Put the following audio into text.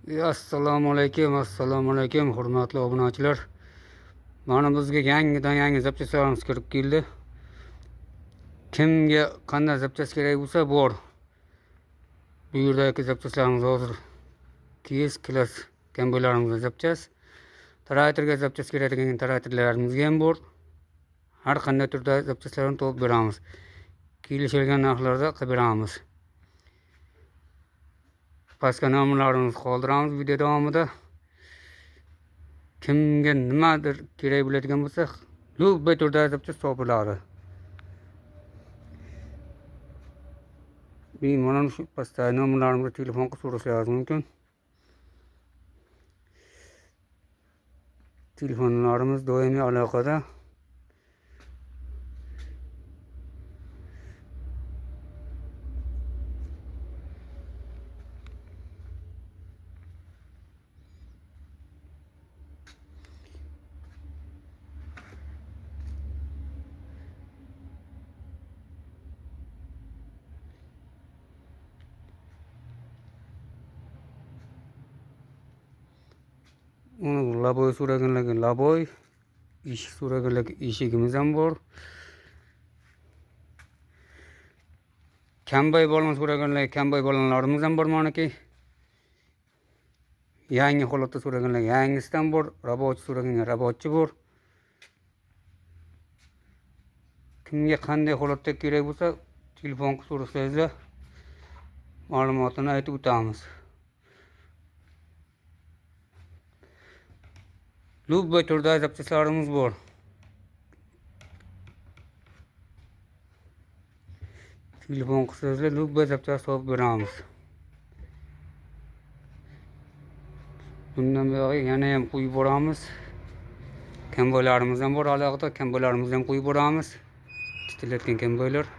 Assalomu alaykum, hurmatli obunachilar. Mana bizga yangi zapchastlarimiz kirib keldi. Kimga qanday zapchast kerak bo'lsa, bor. Bu yerdagi zapchastlarimiz hozir KS klass kombaylarimizga zapchast. Traktorga zapchast kerak degan traktorlarimiz ham bor. Har qanday turda zapchastlarni topib beramiz. Kelishilgan narxlarda qilib beramiz. Pastga nomerlarimizni qoldiramiz video davomida. Kimga nimadir kerak bo'ladigan bo'lsa, любой turda zapchast topiladi. Mana shu pastda nomerlarimizga telefon qilib so'rashingiz mumkin. Telefonlarimiz doimiy aloqada. Uni laboy so'raganlarga laboy, eshik so'raganlarga eshigimiz ham bor. Kambay balon so'raganlarga kambay balonlarimiz ham bor manaki. Yangi holatda so'raganlarga yangisidan bor, rabochi so'raganga rabochi bor. Kimga qanday holatda kerak bo'lsa, telefon qilib so'rasangizlar, ma'lumotini aytib o'tamiz. Любой turda zapchastlarimiz bor. Telefon qilsangizlar, любой zapchast topib beramiz. Bundan buyoqqa yana ham qo'yib boramiz. Kombaylarimiz ham bor, alohida kombaylarimizni ham qo'yib boramiz. Titilayotgan kombaylar.